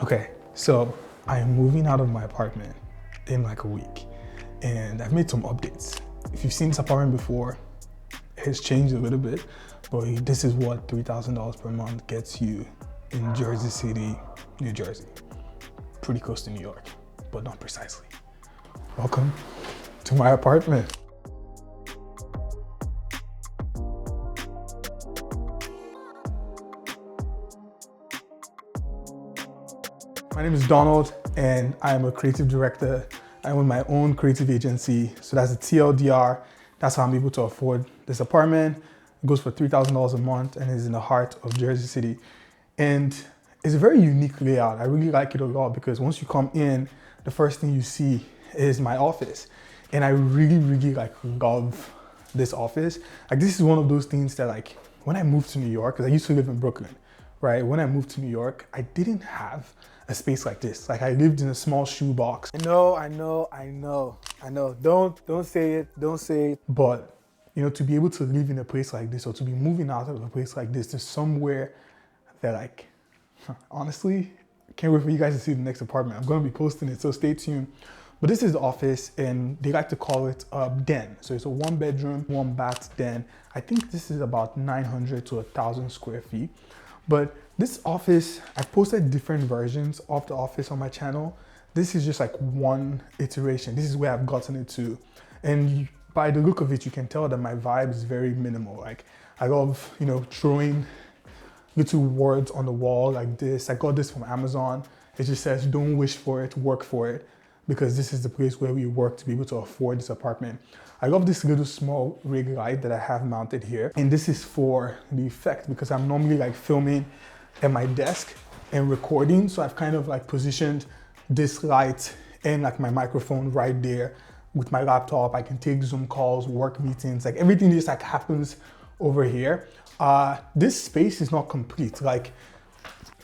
Okay, so I am moving out of my apartment in like a week and I've made some updates. If you've seen this apartment before, it's changed a little bit, but this is what $3,000 per month gets you in Jersey City, New Jersey. Pretty close to New York, but not precisely. Welcome to my apartment. My name is Donald and I am a creative director. I own my own creative agency. So that's a TLDR. That's how I'm able to afford this apartment. It goes for $3,000 a month and is in the heart of Jersey City. And it's a very unique layout. I really like it a lot because once you come in, the first thing you see is my office. And I really love this office. Like this is one of those things that like, when I moved to New York, because I used to live in Brooklyn, right? When I moved to New York, I didn't have a space like this. Like I lived in a small shoebox. I know. Don't say it. But you know, to be able to live in a place like this or to be moving out of a place like this to somewhere that like, honestly, can't wait for you guys to see the next apartment. I'm gonna be posting it, so stay tuned. But this is the office and they like to call it a den. So it's a 1-bedroom, 1-bath den. I think this is about 900 to 1,000 square feet. But this office, I've posted different versions of the office on my channel. This is just like one iteration. This is where I've gotten it to. And by the look of it, you can tell that my vibe is very minimal. Like I love, you know, throwing little words on the wall like this. I got this from Amazon. It just says, don't wish for it, work for it. Because this is the place where we work to be able to afford this apartment. I love this little small rig light that I have mounted here. And this is for the effect because I'm normally like filming at my desk and recording. So I've kind of like positioned this light and like my microphone right there with my laptop. I can take Zoom calls, work meetings, like everything just like happens over here. This space is not complete. Like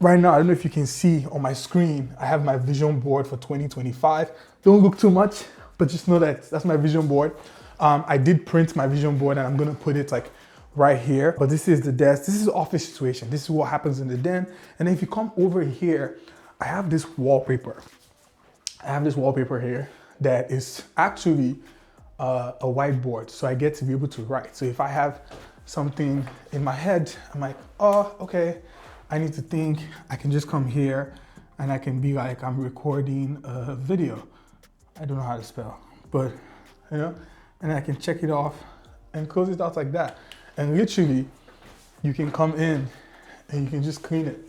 right now, I don't know if you can see on my screen, I have my vision board for 2025. Don't look too much, but just know that that's my vision board. I did print my vision board and I'm gonna put it like right here. But this is the desk. This is the office situation. This is what happens in the den. And then if you come over here, I have this wallpaper. I have this wallpaper here that is actually a whiteboard. So I get to be able to write. So if I have something in my head, I'm like, oh, okay. I need to think, I can just come here and I can be like, I'm recording a video. I don't know how to spell, but you know, and I can check it off and close it out like that. And literally, you can come in and you can just clean it.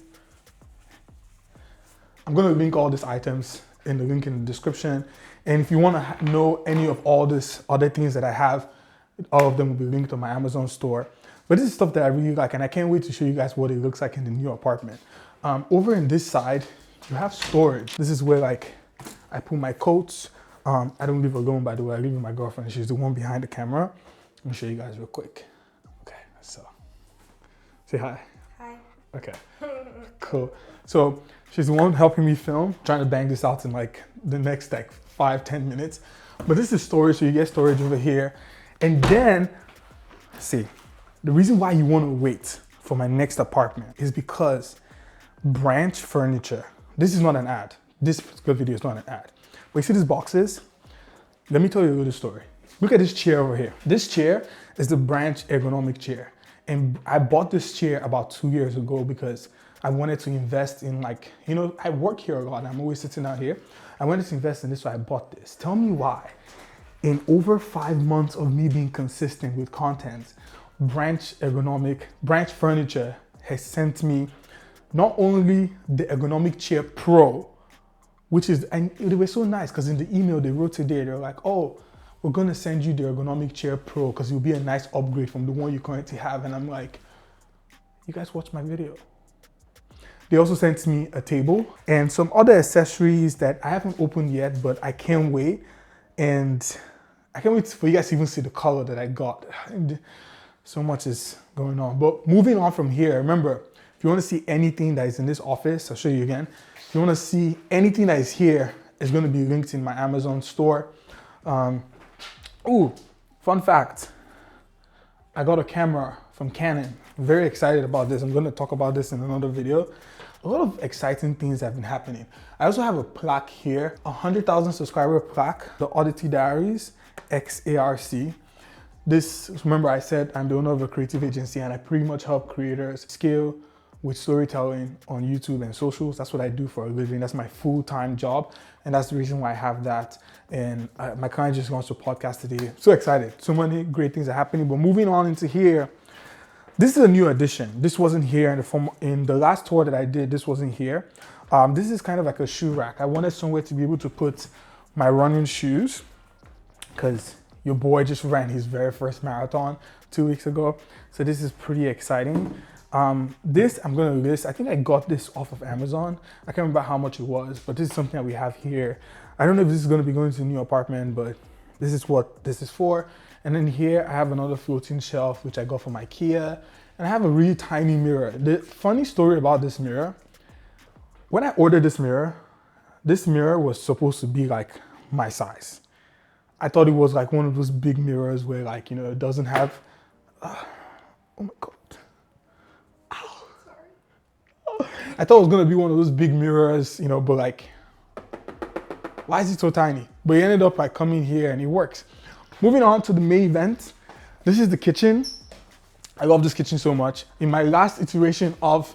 I'm gonna link all these items in the link in the description. And if you wanna know any of all these other things that I have, all of them will be linked on my Amazon store. But this is stuff that I really like and I can't wait to show you guys what it looks like in the new apartment. Over in this side, you have storage. This is where like I put my coats. I don't live alone, by the way. I live with my girlfriend. She's the one behind the camera. Let me show you guys real quick. Okay, so say hi. Hi. Okay, cool. So she's the one helping me film, trying to bang this out in like the next like 5-10 minutes. But this is storage, so you get storage over here. And then, see, the reason why you want to wait for my next apartment is because Branch Furniture, this is not an ad. This particular video is not an ad. But you see these boxes? Let me tell you a little story. Look at this chair over here. This chair is the Branch ergonomic chair. And I bought this chair about 2 years ago because I wanted to invest in like, you know, I work here a lot and I'm always sitting out here. I wanted to invest in this, so I bought this. Tell me why. In over 5 months of me being consistent with content, Branch Furniture has sent me not only the Ergonomic Chair Pro, which is, and it was so nice because in the email they wrote today, they're like, oh, we're gonna send you the Ergonomic Chair Pro because it'll be a nice upgrade from the one you currently have. And I'm like, you guys watch my video. They also sent me a table and some other accessories that I haven't opened yet, but I can't wait. And I can't wait for you guys to even see the color that I got. And so much is going on. But moving on from here, remember, if you want to see anything that is in this office, I'll show you again. If you want to see anything that is here, it's going to be linked in my Amazon store. Ooh, fun fact. I got a camera from from Canon. I'm very excited about this. I'm going to talk about this in another video. A lot of exciting things have been happening. I also have a plaque here, a 100,000 subscriber plaque, the Oddity Diaries XARC. This, remember I said I'm the owner of a creative agency and I pretty much help creators scale with storytelling on YouTube and socials. That's what I do for a living. That's my full-time job. And that's the reason why I have that. And my client just launched a podcast today. So excited. So many great things are happening. But moving on into here, this is a new addition. This wasn't here in the last tour that I did. This wasn't here. This is kind of like a shoe rack. I wanted somewhere to be able to put my running shoes because your boy just ran his very first marathon 2 weeks ago. So this is pretty exciting. This I'm gonna list. I think I got this off of Amazon. I can't remember how much it was, but this is something that we have here. I don't know if this is gonna be going to a new apartment, but this is what this is for. And then here I have another floating shelf, which I got from IKEA. And I have a really tiny mirror. The funny story about this mirror, when I ordered this mirror was supposed to be like my size. I thought it was like one of those big mirrors where like, you know, it doesn't have, oh my God. I thought it was gonna be one of those big mirrors, you know, but like, why is it so tiny? But it ended up like coming here and it works. Moving on to the main event. This is the kitchen. I love this kitchen so much. In my last iteration of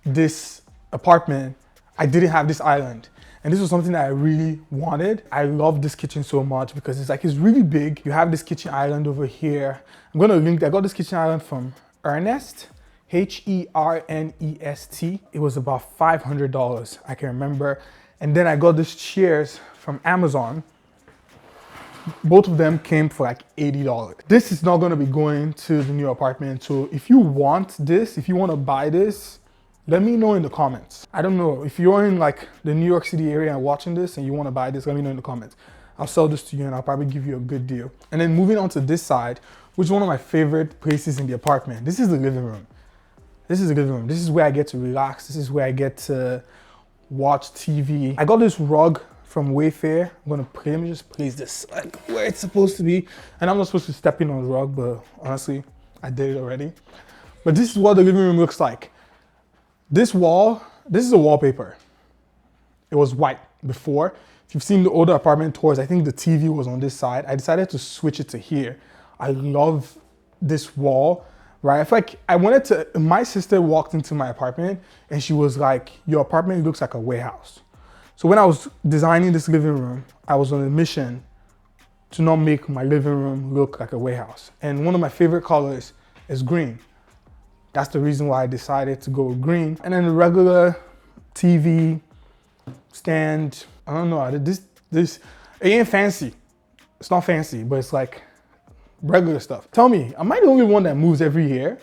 this apartment, I didn't have this island. And this was something that I really wanted. I love this kitchen so much because it's really big. You have this kitchen island over here. I'm gonna link, I got this kitchen island from Ernest. H-E-R-N-E-S-T. It was about $500, I can remember. And then I got these chairs from Amazon. Both of them came for like $80. This is not gonna be going to the new apartment. So if you want this, if you wanna buy this, let me know in the comments. I don't know, if you're in like the New York City area and watching this and you wanna buy this, let me know in the comments. I'll sell this to you and I'll probably give you a good deal. And then moving on to this side, which is one of my favorite places in the apartment. This is the living room. This is the living room. This is where I get to relax. This is where I get to watch TV. I got this rug from Wayfair. Let me just place this like where it's supposed to be. And I'm not supposed to step in on the rug, but honestly, I did it already. But this is what the living room looks like. This wall, this is a wallpaper. It was white before. If you've seen the older apartment tours, I think the TV was on this side. I decided to switch it to here. I love this wall. Right, I feel like I wanted to, my sister walked into my apartment and she was like, your apartment looks like a warehouse. So when I was designing this living room, I was on a mission to not make my living room look like a warehouse. And one of my favorite colors is green. That's the reason why I decided to go with green. And then the regular TV stand, I don't know, this, it ain't fancy. It's not fancy, but it's like, regular stuff. Tell me, am I the only one that moves every year?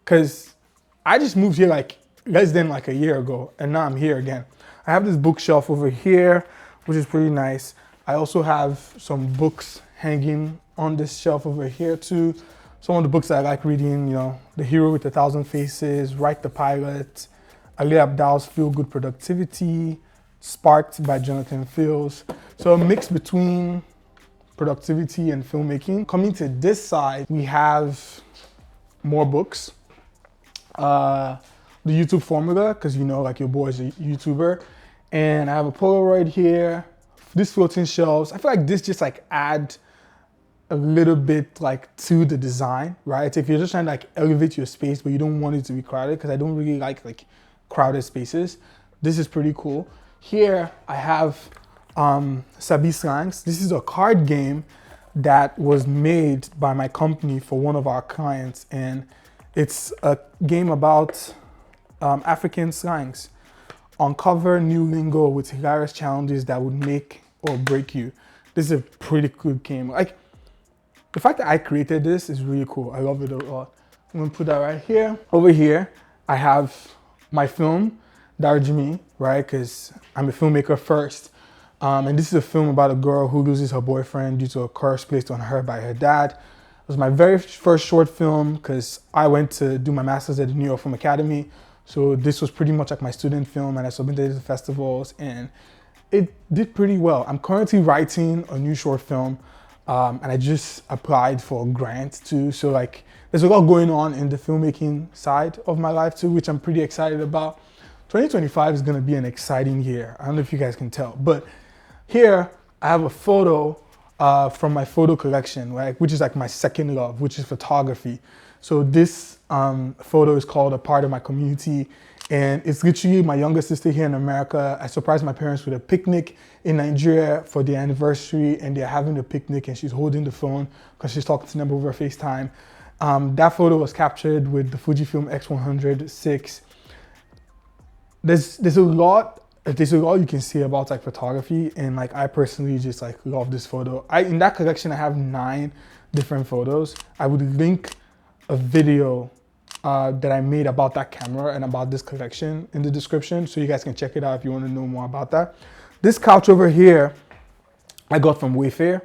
Because I just moved here like less than like a year ago and now I'm here again. I have this bookshelf over here, which is pretty nice. I also have some books hanging on this shelf over here too. Some of the books that I like reading, you know, The Hero with 1,000 Faces, Write the Pilot, Ali Abdal's Feel Good Productivity, Sparked by Jonathan Fields. So a mix between productivity and filmmaking. Coming to this side, we have more books. The YouTube formula, because you know, like your boy's a YouTuber. And I have a Polaroid here. This floating shelves. I feel like this just like add a little bit like to the design, right? If you're just trying to like elevate your space, but you don't want it to be crowded, because I don't really like crowded spaces. This is pretty cool. Here I have Sabi Slangs. This is a card game that was made by my company for one of our clients, and it's a game about African slangs. Uncover new lingo with hilarious challenges that would make or break you. This is a pretty good game. Like, the fact that I created this is really cool. I love it a lot. I'm gonna put that right here. Over here, I have my film, Darjimi, right? Because I'm a filmmaker first. And this is a film about a girl who loses her boyfriend due to a curse placed on her by her dad. It was my very first short film because I went to do my master's at the New York Film Academy. So this was pretty much like my student film, and I submitted it to festivals and it did pretty well. I'm currently writing a new short film and I just applied for a grant too. So like there's a lot going on in the filmmaking side of my life too, which I'm pretty excited about. 2025 is gonna be an exciting year. I don't know if you guys can tell, but here I have a photo from my photo collection, right? Which is like my second love, which is photography. So this photo is called A Part of My Community. And it's literally my younger sister here in America. I surprised my parents with a picnic in Nigeria for their anniversary, and they're having a picnic and she's holding the phone because she's talking to them over FaceTime. That photo was captured with the Fujifilm X100 6. There's a lot you can say about like photography, and like I personally just like love this photo. In that collection I have 9 different photos. I would link a video that I made about that camera and about this collection in the description, so you guys can check it out if you want to know more about that. This couch over here I got from Wayfair.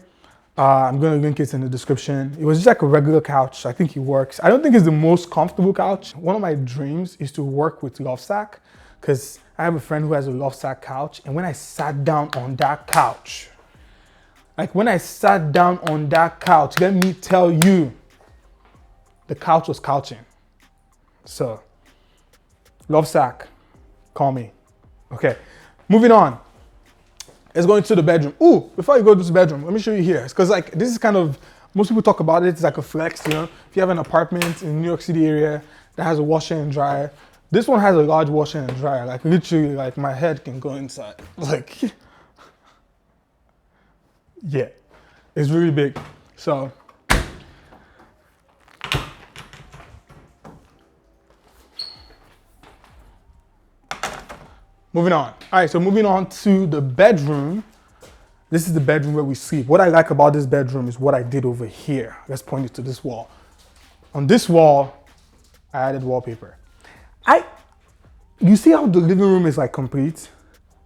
I'm gonna link it in the description. It was just like a regular couch. I think it works. I don't think it's the most comfortable couch. One of my dreams is to work with Loftsack, because I have a friend who has a Loftsack couch, and when I sat down on that couch, let me tell you, the couch was couching. So, Loftsack, call me. Okay, moving on. Let's go into the bedroom. Ooh, before you go to the bedroom, let me show you here. It's because like this is kind of, most people talk about it, it's like a flex, you know. If you have an apartment in the New York City area that has a washer and dryer, this one has a large washer and dryer. Like literally, like my head can go inside. Like, yeah, it's really big. So, moving on. All right, so moving on to the bedroom. This is the bedroom where we sleep. What I like about this bedroom is what I did over here. Let's point it to this wall. On this wall, I added wallpaper. You see how the living room is like complete?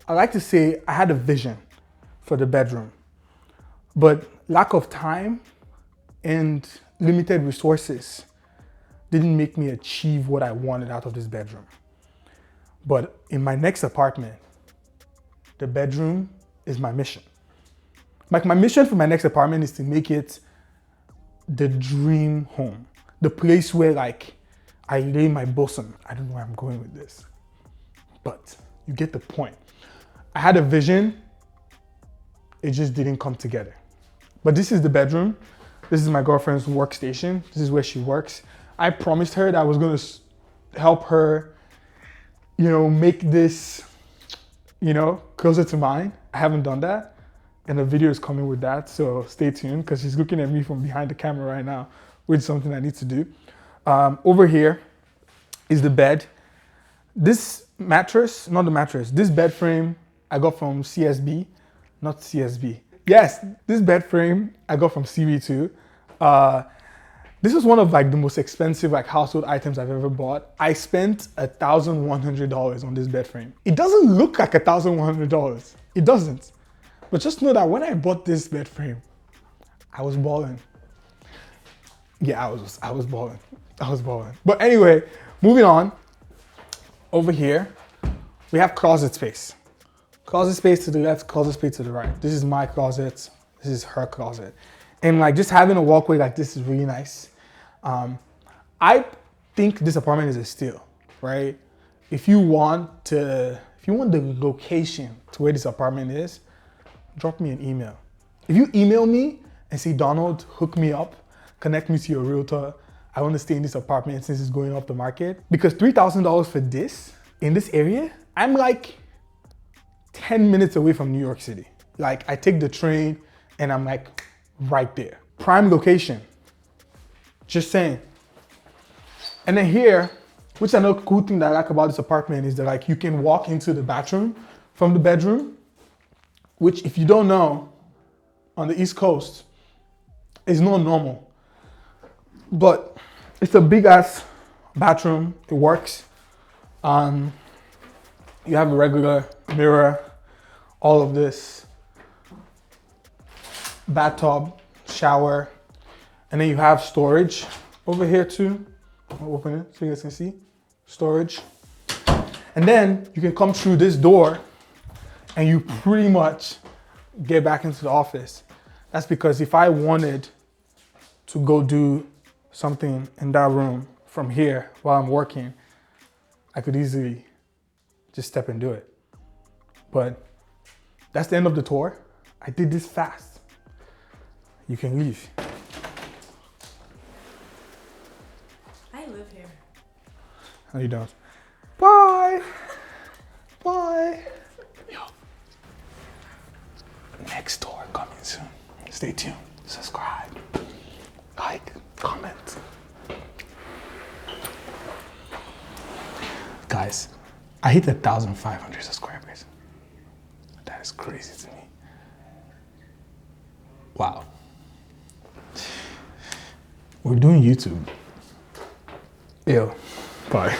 I like to say I had a vision for the bedroom, but lack of time and limited resources didn't make me achieve what I wanted out of this bedroom. But in my next apartment, the bedroom is my mission. Like my mission for my next apartment is to make it the dream home. The place where like I lay my bosom. I don't know where I'm going with this, but you get the point. I had a vision, it just didn't come together. But this is the bedroom. This is my girlfriend's workstation. This is where she works. I promised her that I was gonna help her, you know, make this, you know, closer to mine. I haven't done that, and the video is coming with that, so stay tuned, because she's looking at me from behind the camera right now, which is something I need to do. Over here is the bed. This mattress, not the mattress, this bed frame I got from CSB, not CSB. Yes, this bed frame I got from CB2. This is one of like the most expensive like household items I've ever bought. I spent $1,100 on this bed frame. It doesn't look like $1,100. It doesn't. But just know that when I bought this bed frame, I was balling. Yeah, I was balling. But anyway, moving on. Over here, we have closet space. Closet space to the left, closet space to the right. This is my closet. This is her closet. And like just having a walkway like this is really nice. I think this apartment is a steal, right? If you want the location to where this apartment is, drop me an email. If you email me and say, Donald, hook me up, connect me to your realtor, I want to stay in this apartment since it's going off the market. Because $3,000 for this, in this area, I'm like 10 minutes away from New York City. Like I take the train and I'm like right there. Prime location, just saying. And then here, which another cool thing that I like about this apartment is that like you can walk into the bathroom from the bedroom, which if you don't know, on the East Coast, is not normal. But it's a big ass bathroom, it works. You have a regular mirror, all of this, bathtub, shower, and then you have storage over here too. I'll open it so you guys can see, storage. And then you can come through this door and you pretty much get back into the office. That's because if I wanted to go do something in that room from here while I'm working, I could easily just step and do it. But that's the end of the tour. I did this fast. You can leave. I live here. No, you don't. Bye. Bye. Yo. Next tour coming soon. Stay tuned. Subscribe. Like. Comment. Guys, I hit 1,500 subscribers. That is crazy to me. Wow. We're doing YouTube. Ew. Bye.